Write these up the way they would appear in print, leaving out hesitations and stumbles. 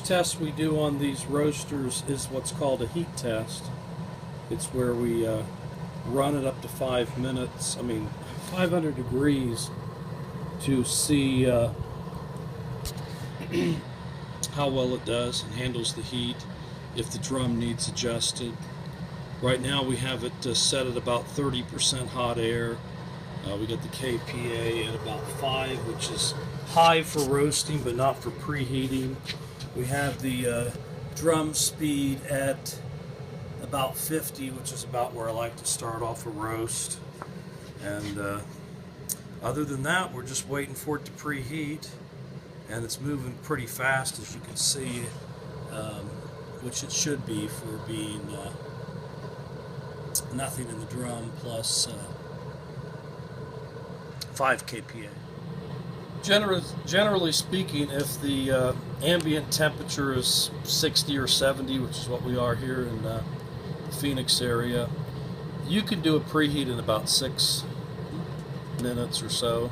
test we do on these roasters is what's called a heat test. It's where we run it up to 5 minutes, 500 degrees, to see how well it does and handles the heat, if the drum needs adjusted. Right now we have it set at about 30% hot air. We got the KPA at about 5, which is high for roasting but not for preheating. We have the drum speed at about 50, which is about where I like to start off a roast. And other than that, we're just waiting for it to preheat, and it's moving pretty fast, as you can see, which it should be for being nothing in the drum plus 5 kPa. Generally speaking, if the ambient temperature is 60 or 70, which is what we are here in the Phoenix area, you can do a preheat in about 6 minutes or so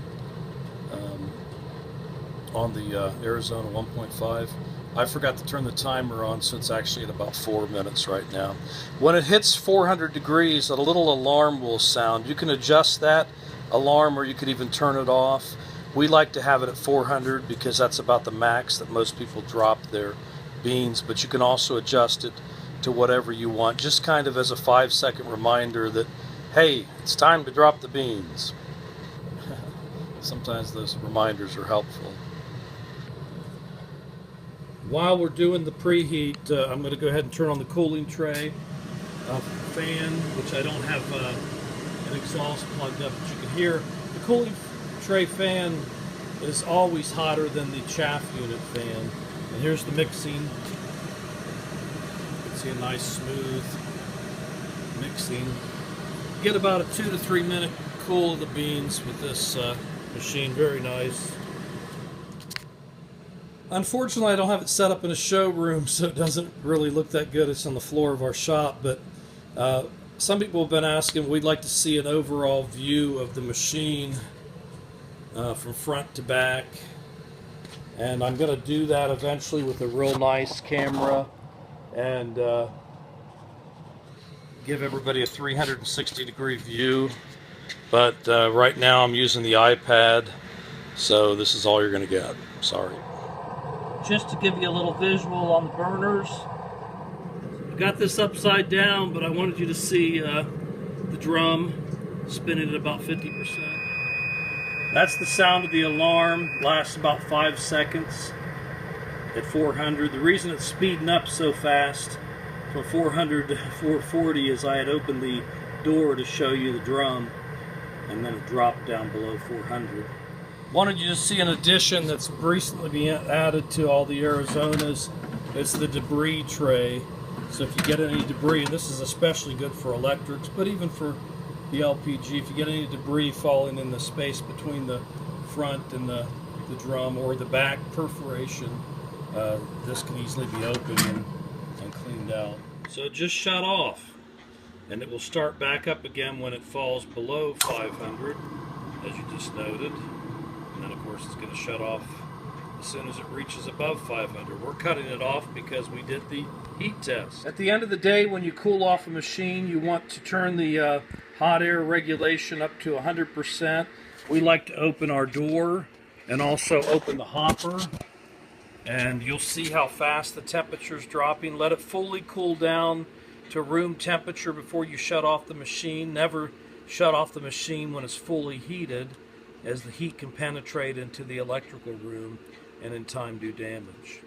on the Arizona 1.5. I forgot to turn the timer on, so it's actually at about 4 minutes right now. When it hits 400 degrees, a little alarm will sound. You can adjust that alarm, or you could even turn it off. We like to have it at 400 because that's about the max that most people drop their beans, but you can also adjust it to whatever you want, just kind of as a 5-second reminder that, hey, it's time to drop the beans. Sometimes those reminders are helpful. While we're doing the preheat, I'm going to go ahead and turn on the cooling tray fan, which I don't have an exhaust plugged up, but you can hear the cooling tray fan is always hotter than the chaff unit fan. And here's the mixing. You can see a nice smooth mixing. Get about a 2 to 3 minute cool of the beans with this machine. Very nice. Unfortunately, I don't have it set up in a showroom, so it doesn't really look that good. It's on the floor of our shop, but some people have been asking, we'd like to see an overall view of the machine from front to back, and I'm going to do that eventually with a real nice camera and give everybody a 360 degree view. But right now I'm using the iPad, so this is all you're going to get. Sorry. Just to give you a little visual on the burners, I got this upside down, but I wanted you to see the drum spinning at about 50%. That's the sound of the alarm. Lasts about 5 seconds at 400. The reason it's speeding up so fast from 400 to 440 is I had opened the door to show you the drum, and then it dropped down below 400. Wanted you to see an addition that's recently been added to all the Arizonas. It's the debris tray. So if you get any debris, and this is especially good for electrics, but even for the LPG, if you get any debris falling in the space between the front and the drum or the back perforation, this can easily be opened and cleaned out. So it just shut off, and it will start back up again when it falls below 500, as you just noted. And then, of course, it's going to shut off as soon as it reaches above 500. We're cutting it off because we did the heat test. At the end of the day, when you cool off a machine, you want to turn the hot air regulation up to 100%. We like to open our door and also open the hopper. And you'll see how fast the temperature is dropping. Let it fully cool down to room temperature before you shut off the machine. Never shut off the machine when it's fully heated, as the heat can penetrate into the electrical room and in time do damage.